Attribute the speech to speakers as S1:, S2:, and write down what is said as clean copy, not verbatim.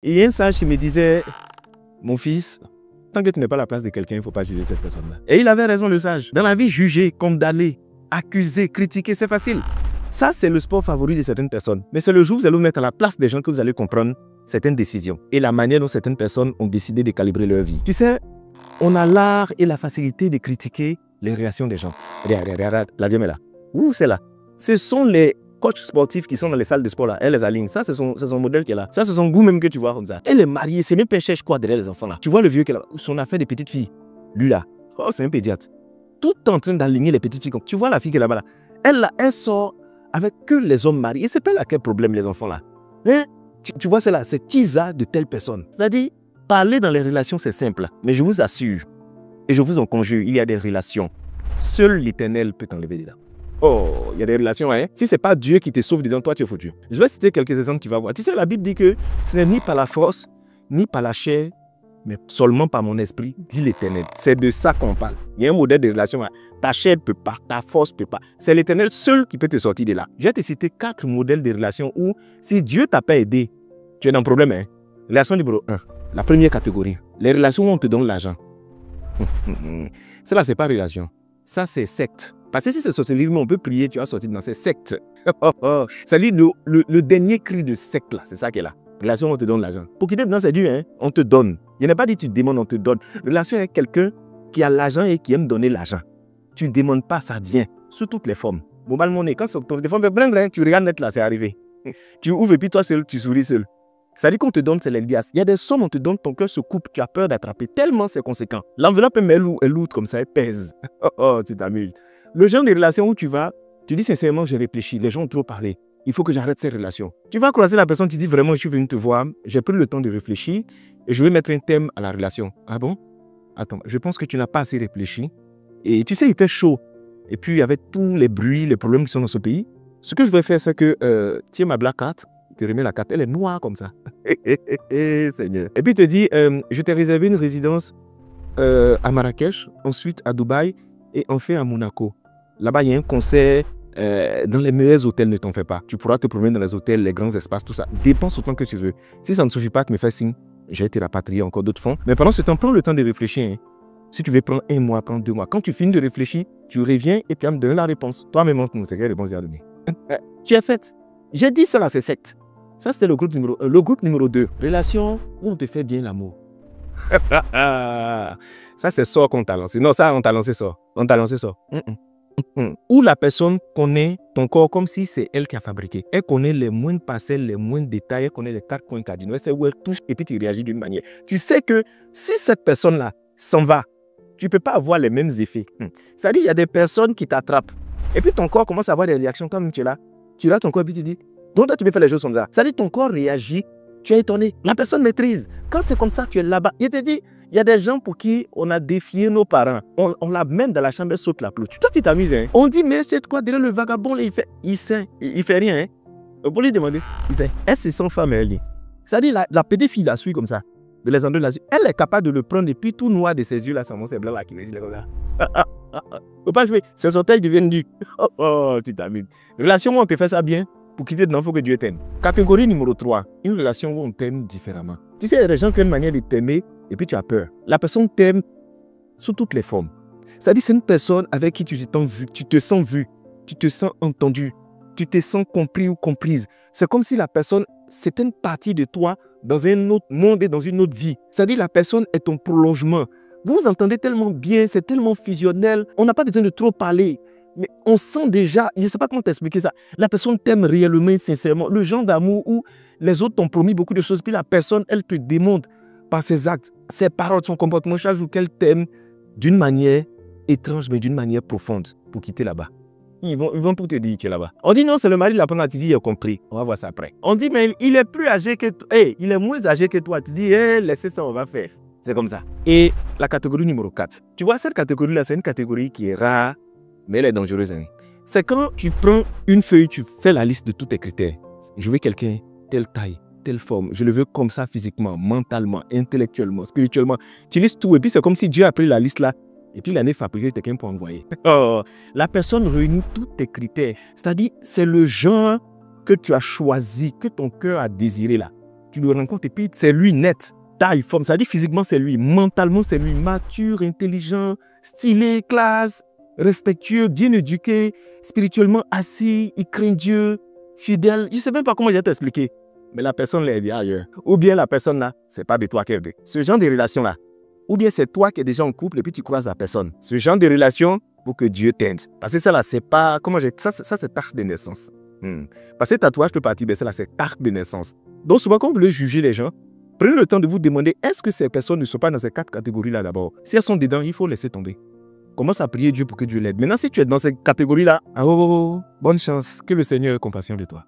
S1: Il y a un sage qui me disait, mon fils, tant que tu n'es pas à la place de quelqu'un, il ne faut pas juger cette personne-là. Et il avait raison, le sage. Dans la vie, juger, condamner, accuser, critiquer, c'est facile. Ça, c'est le sport favori de certaines personnes. Mais c'est le jour où vous allez vous mettre à la place des gens que vous allez comprendre certaines décisions et la manière dont certaines personnes ont décidé de calibrer leur vie. Tu sais, on a l'art et la facilité de critiquer les réactions des gens. Regarde, la dame est là. Ouh, c'est là. Ce sont les coachs sportifs qui sont dans les salles de sport là. Elle les aligne. Ça, c'est son modèle qui est là. Ça, c'est son goût même que tu vois comme ça. Elle est mariée. C'est même pas cherche quoi derrière les enfants là. Tu vois le vieux qui est là. Son affaire des petites filles. Lui là. Oh, c'est un pédiatre. Tout en train d'aligner les petites filles. Tu vois la fille qui est là-bas là. Elle là, elle sort avec que les hommes mariés. Et c'est pas là quel problème les enfants là. Hein? Tu vois, c'est là. C'est Kisa de telle personne. C'est-à-dire, parler dans les relations, c'est simple. Mais je vous assure, et je vous en conjure, il y a des relations. Seul l'Éternel peut t'enlever de là. Oh, il y a des relations, hein. Si ce n'est pas Dieu qui te sauve dedans, toi, tu es foutu. Je vais citer quelques exemples que tu vas voir. Tu sais, la Bible dit que ce n'est ni par la force, ni par la chair, mais seulement par mon esprit, dit l'Éternel. C'est de ça qu'on parle. Il y a un modèle de relation. Ta chair ne peut pas, ta force ne peut pas. C'est l'Éternel seul qui peut te sortir de là. Je vais te citer 4 modèles de relations où, si Dieu ne t'a pas aidé, tu es dans un problème, hein. Relation numéro 1. La première catégorie. Les relations où on te donne l'argent. Cela, ce n'est pas relation. Ça, c'est secte. Parce que si c'est sorcellerie, on peut prier, tu vas sortir dans ces sectes. C'est-à-dire le dernier cri de secte, là. C'est ça qui est là. Relation où on te donne l'argent. Pour quitter dedans, c'est dur, hein. On te donne. Il n'y a pas dit tu demandes, on te donne. Relation avec quelqu'un qui a l'argent et qui aime donner l'argent. Tu ne demandes pas, ça vient. Sous toutes les formes. Mobile money, quand ton téléphone fait bling, tu regardes net là, c'est arrivé. Tu ouvres et puis toi seul, tu souris seul. Ça dit qu'on te donne, c'est l'Elias. Il y a des sommes, on te donne, ton cœur se coupe, tu as peur d'attraper, tellement c'est conséquent. L'enveloppe, elle lourde comme ça, elle pèse. Oh, tu t'amuses. Le genre de relation où tu vas, tu dis sincèrement, j'ai réfléchi, les gens ont trop parlé. Il faut que j'arrête ces relations. Tu vas croiser la personne, tu dis vraiment, je suis venu te voir, j'ai pris le temps de réfléchir et je vais mettre un thème à la relation. Ah bon? Attends, je pense que tu n'as pas assez réfléchi. Et tu sais, il était chaud. Et puis, il y avait tous les bruits, les problèmes qui sont dans ce pays. Ce que je vais faire, c'est que, tiens ma black card, tu remets la carte, elle est noire comme ça. Seigneur. Et puis, il te dit, je t'ai réservé une résidence à Marrakech, ensuite à Dubaï et enfin à Monaco. Là-bas, il y a un concert dans les meilleurs hôtels, ne t'en fais pas. Tu pourras te promener dans les hôtels, les grands espaces, tout ça. Dépense autant que tu veux. Si ça ne suffit pas, tu me fais signe. Je vais te rapatrier encore d'autres fonds. Mais pendant ce temps, prends le temps de réfléchir. Hein. Si tu veux prendre 1 mois, prends 2 mois. Quand tu finis de réfléchir, tu reviens et puis tu vas me donner la réponse. Toi-même, c'est quelle réponse tu as donné. Tu as fait. J'ai dit ça là, c'est secte. Ça, c'était le groupe numéro 1. Le groupe numéro 2. Relation où on te fait bien l'amour. Ça, c'est ça qu'on t'a lancé. Non, ça, on t'a lancé ça. On t'a lancé ça. Où la personne connaît ton corps comme si c'est elle qui a fabriqué. Elle connaît les moindres parcelles, les moindres détails, elle connaît les 4 points cardinaux. Elle sait où elle touche et puis tu réagis d'une manière. Tu sais que si cette personne-là s'en va, tu ne peux pas avoir les mêmes effets. C'est-à-dire, il y a des personnes qui t'attrapent. Et puis ton corps commence à avoir des réactions comme tu es là. Tu es là, ton corps, puis tu dis, donc toi, tu peux faire les choses comme ça. C'est-à-dire, ton corps réagit, tu es étonné. La personne maîtrise. Quand c'est comme ça, tu es là-bas. Il te dit, il y a des gens pour qui on a défié nos parents. On la mène dans la chambre, elle saute la pelouse. Toi, tu t'amuses. Hein? On dit, mais c'est quoi derrière le vagabond, là, il fait rien. Hein? Pour lui demander, il sait. Elle se sent femme, elle dit. C'est-à-dire, la petite fille la suit comme ça. De les endroits, elle est capable de le prendre et puis tout noir de ses yeux, là, c'est blanc là qui me dit comme ça. Faut pas jouer, ses orteils deviennent nus. Oh, tu t'amuses. Relation où on te fait ça bien, pour quitter dedans, il faut que Dieu t'aime. Catégorie numéro 3, une relation où on t'aime différemment. Tu sais, il y a des gens qui ont une manière de t'aimer et puis tu as peur. La personne t'aime sous toutes les formes. C'est-à-dire, c'est une personne avec qui tu te sens vu, tu te sens entendu, tu te sens compris ou comprise. C'est comme si la personne, c'était une partie de toi dans un autre monde et dans une autre vie. C'est-à-dire, la personne est ton prolongement. Vous vous entendez tellement bien, c'est tellement fusionnel. On n'a pas besoin de trop parler. Mais on sent déjà, je ne sais pas comment t'expliquer ça, la personne t'aime réellement, sincèrement. Le genre d'amour où les autres t'ont promis beaucoup de choses, puis la personne, elle te démontre par ses actes, ses paroles, son comportement, chaque jour qu'elle t'aime d'une manière étrange, mais d'une manière profonde pour quitter là-bas. Ils vont tout te dire qu'il est là-bas. On dit non, c'est le mari de la première, tu dis, il a compris. On va voir ça après. On dit, mais il est plus âgé que toi. Hey, il est moins âgé que toi. Tu dis, hey, laissez ça, on va faire. C'est comme ça. Et la catégorie numéro 4. Tu vois, cette catégorie-là, c'est une catégorie qui est rare, mais elle est dangereuse. Hein. C'est quand tu prends une feuille, tu fais la liste de tous tes critères. Je veux quelqu'un, telle taille, telle forme. Je le veux comme ça physiquement, mentalement, intellectuellement, spirituellement. Tu listes tout et puis c'est comme si Dieu a pris la liste là. Et puis l'année fabriquée, quelqu'un pour envoyer. Oh, la personne réunit tous tes critères. C'est-à-dire, c'est le genre que tu as choisi, que ton cœur a désiré là. tu le rencontres et puis c'est lui net. Taille, forme, ça dit physiquement c'est lui, mentalement c'est lui, mature, intelligent, stylé, classe, respectueux, bien éduqué, spirituellement assis, il craint Dieu, fidèle. Je ne sais même pas comment je vais t'expliquer. Mais la personne l'a dit ailleurs. Ou bien la personne là, c'est pas de toi qu'elle veut. Ce genre de relation là. Ou bien c'est toi qui es déjà en couple et puis tu croises la personne. Ce genre de relation pour que Dieu t'aide. Parce que ça là, c'est pas. Comment j'ai. Ça c'est carte de naissance. Parce que tatouage peut partir, mais ça là, c'est carte de naissance. Donc souvent, quand vous voulez juger les gens, prenez le temps de vous demander est-ce que ces personnes ne sont pas dans ces 4 catégories là d'abord. Si elles sont dedans, il faut laisser tomber. Commence à prier Dieu pour que Dieu l'aide. Maintenant, si tu es dans ces catégories là, bonne chance. Que le Seigneur ait compassion de toi.